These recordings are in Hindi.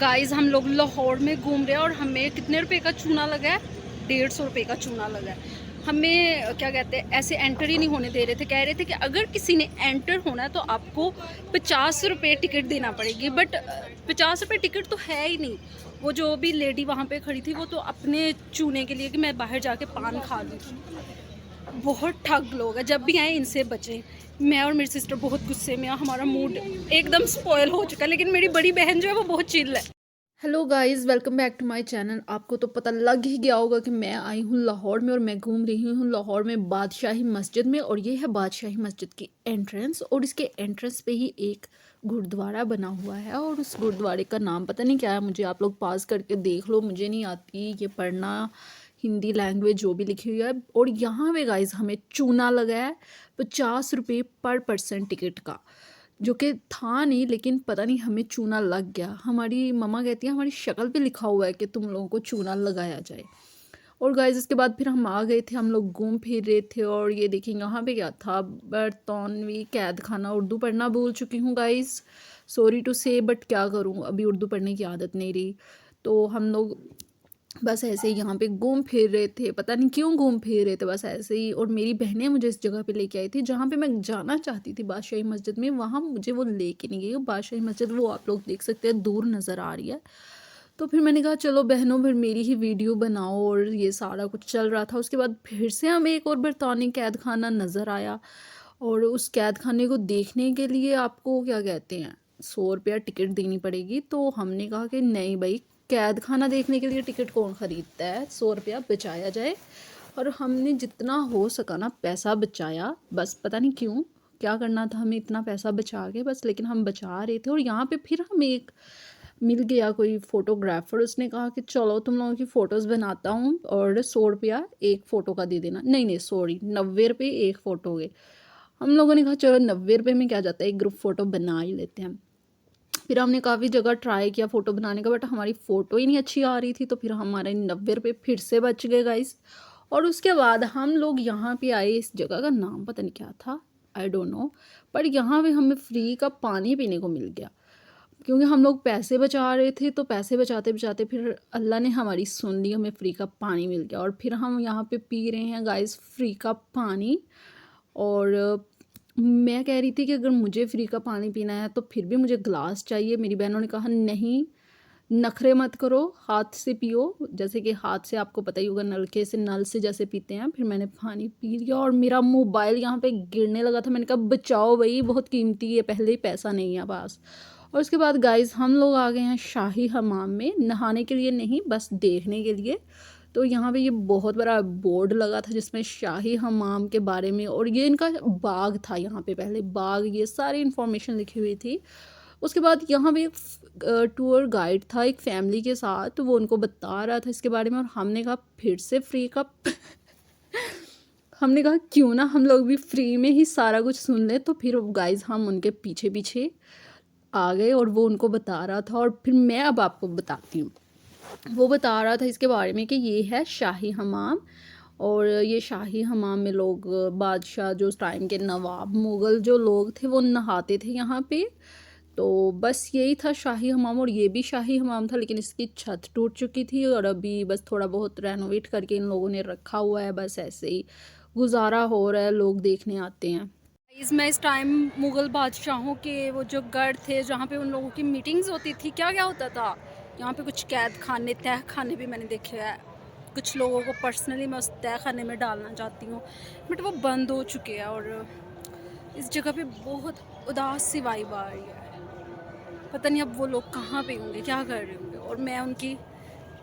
गाइस हम लोग लाहौर में घूम रहे हैं और हमें कितने रुपए का चूना लगा है? 150 रुपये का चूना लगा है। हमें क्या कहते हैं, ऐसे एंटर ही नहीं होने दे रहे थे। कह रहे थे कि अगर किसी ने एंटर होना है तो आपको 50 रुपये टिकट देना पड़ेगी। बट 50 रुपये टिकट तो है ही नहीं। वो जो भी लेडी वहाँ पे खड़ी थी वो तो अपने चूने के लिए कि मैं बाहर जाके पान खा लूँ। बहुत ठग लोग हैं, जब भी आए इनसे बचें। मैं और मेरी सिस्टर बहुत गुस्से में हैं, हमारा मूड एकदम स्पॉयल हो चुका है, लेकिन मेरी बड़ी बहन जो है वो बहुत चिल है। Hello guys, welcome back to my channel. आपको तो पता लग ही गया होगा कि मैं आई हूँ लाहौर में और मैं घूम रही हूँ लाहौर में बादशाही मस्जिद में। और ये है बादशाही मस्जिद की एंट्रेंस, और इसके एंट्रेंस पे ही एक गुरुद्वारा बना हुआ है। और उस गुरुद्वारे का नाम पता नहीं क्या है, मुझे आप लोग पास करके देख लो, मुझे नहीं आती ये पढ़ना, हिंदी लैंग्वेज जो भी लिखी हुई है। और यहाँ पे गाइस हमें चूना लगा है 50 रुपये पर पर्सन टिकट का, जो कि था नहीं, लेकिन पता नहीं हमें चूना लग गया। हमारी मम्मा कहती है हमारी शक्ल पे लिखा हुआ है कि तुम लोगों को चूना लगाया जाए। और गाइस इसके बाद फिर हम आ गए थे, हम लोग घूम फिर रहे थे। और ये देखिए यहाँ पे क्या था, बरतानवी कैद खाना। उर्दू पढ़ना भूल चुकी हूँ गाइस, सॉरी टू से, बट क्या करूँ, अभी उर्दू पढ़ने की आदत नहीं रही। तो हम लोग बस ऐसे ही यहाँ पे घूम फिर रहे थे, पता नहीं क्यों घूम फिर रहे थे, बस ऐसे ही। और मेरी बहनें मुझे इस जगह पे लेके आई थी जहाँ पे मैं जाना चाहती थी, बादशाही मस्जिद में। वहाँ मुझे वो लेके नहीं गई। बादशाही मस्जिद वो आप लोग देख सकते हैं, दूर नज़र आ रही है। तो फिर मैंने कहा चलो बहनों, फिर मेरी ही वीडियो बनाओ। और ये सारा कुछ चल रहा था। उसके बाद फिर से हमें एक और बरतानी कैद खाना नज़र आया। और उस कैद खाने को देखने के लिए आपको क्या कहते हैं, 100 रुपया टिकट देनी पड़ेगी। तो हमने कहा कि नहीं भाई, कैद खाना देखने के लिए टिकट कौन ख़रीदता है, 100 रुपया बचाया जाए। और हमने जितना हो सका ना पैसा बचाया, बस पता नहीं क्यों, क्या करना था हमें इतना पैसा बचा के, बस लेकिन हम बचा रहे थे। और यहाँ पे फिर हमें एक मिल गया कोई फ़ोटोग्राफ़र। उसने कहा कि चलो तुम लोगों की फ़ोटोज़ बनाता हूँ और 100 रुपया एक फ़ोटो का दे देना। नहीं नहीं सॉरी, 90 रुपये एक फ़ोटो के। हम लोगों ने कहा चलो 90 रुपये में क्या जाता है, एक ग्रुप फ़ोटो बना ही लेते हैं। फिर हमने काफ़ी जगह ट्राई किया फ़ोटो बनाने का, बट हमारी फ़ोटो ही नहीं अच्छी आ रही थी। तो फिर हमारे 90 रुपये फिर से बच गए गाइस। और उसके बाद हम लोग यहाँ पे आए, इस जगह का नाम पता नहीं क्या था, आई डोंट नो। पर यहाँ पे हमें फ्री का पानी पीने को मिल गया, क्योंकि हम लोग पैसे बचा रहे थे। तो पैसे बचाते बचाते फिर अल्लाह ने हमारी सुन ली, हमें फ्री का पानी मिल गया। और फिर हम यहाँ पे पी रहे हैं गाइस फ्री का पानी। और मैं कह रही थी कि अगर मुझे फ्री का पानी पीना है तो फिर भी मुझे ग्लास चाहिए। मेरी बहनों ने कहा नहीं, नखरे मत करो, हाथ से पियो। जैसे कि हाथ से आपको पता ही होगा, नलके से, नल से जैसे पीते हैं। फिर मैंने पानी पी लिया और मेरा मोबाइल यहाँ पे गिरने लगा था। मैंने कहा बचाओ भाई, बहुत कीमती है, पहले ही पैसा नहीं है पास। और उसके बाद गाइस हम लोग आ गए हैं शाही हमाम में, नहाने के लिए नहीं, बस देखने के लिए। तो यहाँ पे ये बहुत बड़ा बोर्ड लगा था जिसमें शाही हमाम के बारे में, और ये इनका बाग था, यहाँ पे पहले बाग, ये सारी इन्फॉर्मेशन लिखी हुई थी। उसके बाद यहाँ पे एक टूर गाइड था एक फैमिली के साथ, वो उनको बता रहा था इसके बारे में। और हमने कहा फिर से फ्री का हमने कहा क्यों ना हम लोग भी फ्री में ही सारा कुछ सुन ले। तो फिर गाइज हम उनके पीछे पीछे आ गए और वो उनको बता रहा था। और फिर मैं अब आपको बताती हूँ, वो बता रहा था इसके बारे में कि ये है शाही हमाम। और ये शाही हमाम में लोग, बादशाह जो उस टाइम के नवाब मुग़ल जो लोग थे वो नहाते थे यहाँ पे। तो बस यही था शाही हमाम। और ये भी शाही हमाम था, लेकिन इसकी छत टूट चुकी थी और अभी बस थोड़ा बहुत रेनोवेट करके इन लोगों ने रखा हुआ है। बस ऐसे ही गुजारा हो रहा है, लोग देखने आते हैं। मैं इस टाइम मुग़ल बादशाहों के वो जो गढ़ थे जहाँ पे उन लोगों की मीटिंग्स होती थी, क्या क्या होता था यहाँ पे, कुछ कैद खाने, तह खाने भी मैंने देखे हैं। कुछ लोगों को पर्सनली मैं उस तह खाने में डालना चाहती हूँ, बट वो बंद हो चुके हैं। और इस जगह पे बहुत उदास सी वाइब आ रही है। पता नहीं अब वो लोग कहाँ पे होंगे, क्या कर रहे होंगे। और मैं उनकी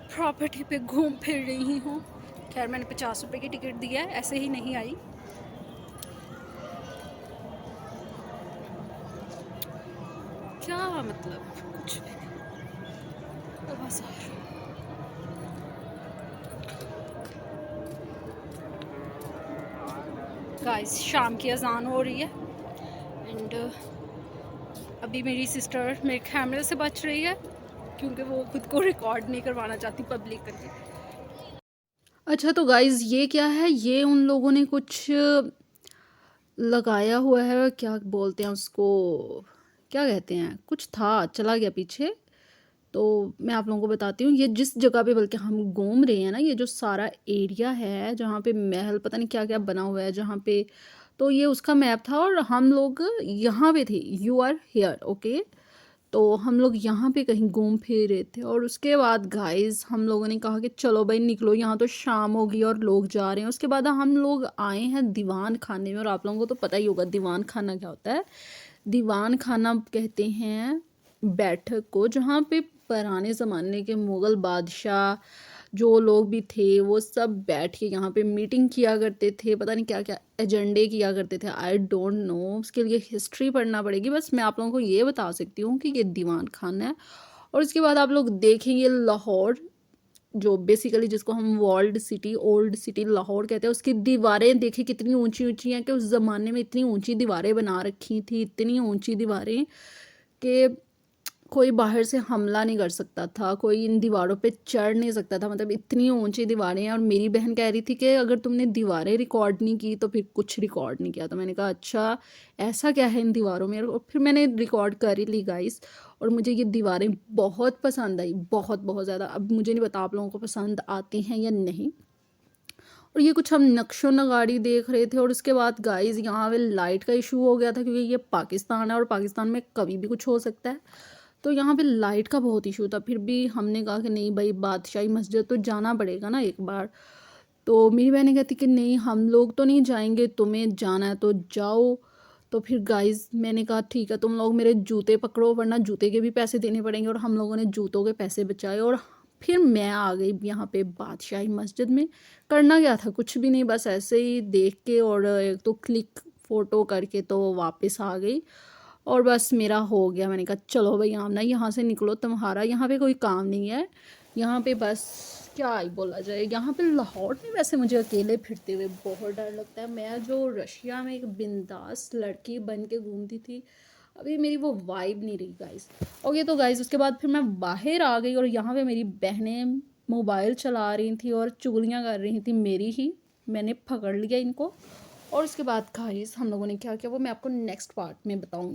प्रॉपर्टी पे घूम फिर रही हूँ। खैर मैंने 50 रुपये की टिकट दी है, ऐसे ही नहीं आई। क्या मतलब कुछ भी तो बस। गाइस शाम की अजान हो रही है एंड अभी मेरी सिस्टर मेरे कैमरे से बच रही है, क्योंकि वो खुद को रिकॉर्ड नहीं करवाना चाहती पब्लिक करके। अच्छा तो गाइस ये क्या है, ये उन लोगों ने कुछ लगाया हुआ है, क्या बोलते हैं उसको, क्या कहते हैं, कुछ था चला गया पीछे। तो मैं आप लोगों को बताती हूँ, ये जिस जगह पे बल्कि हम घूम रहे हैं ना, ये जो सारा एरिया है जहाँ पे महल पता नहीं क्या-क्या बना हुआ है जहाँ पे, तो ये उसका मैप था और हम लोग यहाँ पे थे, यू आर हियर ओके। तो हम लोग यहाँ पे कहीं घूम फिर रहे थे और उसके बाद गाइस हम लोगों ने कहा कि चलो भाई निकलो, यहाँ तो शाम हो गई और लोग जा रहे हैं। उसके बाद हम लोग आए हैं दीवान खाने में, और आप लोगों को तो पता ही होगा दीवान खाना क्या होता है। दीवान खाना कहते हैं बैठक को, जहाँ पे पुराने ज़माने के मुग़ल बादशाह जो लोग भी थे वो सब बैठ के यहाँ पे मीटिंग किया करते थे, पता नहीं क्या-क्या एजेंडे किया करते थे, आई डोंट नो, उसके लिए हिस्ट्री पढ़ना पड़ेगी। बस मैं आप लोगों को ये बता सकती हूँ कि ये दीवान खाना है। और उसके बाद आप लोग देखेंगे लाहौर, जो बेसिकली जिसको हम world city, old city Lahore कहते हैं, उसकी दीवारें देखिए कितनी ऊंची-ऊंची हैं कि उस ज़माने में इतनी ऊंची दीवारें बना रखी थी, इतनी ऊंची दीवारें कि कोई बाहर से हमला नहीं कर सकता था, कोई इन दीवारों पे चढ़ नहीं सकता था, मतलब इतनी ऊंची दीवारें हैं। और मेरी बहन कह रही थी कि अगर तुमने दीवारें रिकॉर्ड नहीं की तो फिर कुछ रिकॉर्ड नहीं किया। तो मैंने कहा अच्छा ऐसा क्या है इन दीवारों में, और फिर मैंने रिकॉर्ड कर ही ली गाइस। और मुझे ये दीवारें बहुत पसंद आई, बहुत बहुत ज़्यादा। अब मुझे नहीं पता आप लोगों को पसंद आती हैं या नहीं। और ये कुछ हम नक्शो नगाड़ी देख रहे थे। और उसके बाद गाइस यहाँ पे लाइट का इशू हो गया था, क्योंकि ये पाकिस्तान है और पाकिस्तान में कभी भी कुछ हो सकता है। तो यहाँ पे लाइट का बहुत इशू था, फिर भी हमने कहा कि नहीं भाई बादशाही मस्जिद तो जाना पड़ेगा ना एक बार। तो मेरी बहनें कहती कि नहीं हम लोग तो नहीं जाएंगे, तुम्हें जाना है तो जाओ। तो फिर गाइस मैंने कहा ठीक है, तुम लोग मेरे जूते पकड़ो, वरना जूते के भी पैसे देने पड़ेंगे। और हम लोगों ने जूतों के पैसे बचाए और फिर मैं आ गई यहाँ पे बादशाही मस्जिद में। करना क्या था, कुछ भी नहीं, बस ऐसे ही देख के और एक तो क्लिक फ़ोटो करके तो वापस आ गई। और बस मेरा हो गया, मैंने कहा चलो भाई आमना यहाँ से निकलो, तुम्हारा यहाँ पे कोई काम नहीं है। यहाँ पे बस क्या ही बोला जाए, यहाँ पे लाहौर में वैसे मुझे अकेले फिरते हुए बहुत डर लगता है। मैं जो रशिया में एक बिंदास लड़की बन के घूमती थी, अभी मेरी वो वाइब नहीं रही गाइस। ओके तो गाइस उसके बाद फिर मैं बाहर आ गई और यहाँ पे मेरी बहनें मोबाइल चला रही थी और चुगलियाँ कर रही थी मेरी ही। मैंने पकड़ लिया इनको। और उसके बाद गाइस हम लोगों ने क्या किया वो मैं आपको नेक्स्ट पार्ट में बताऊँगी।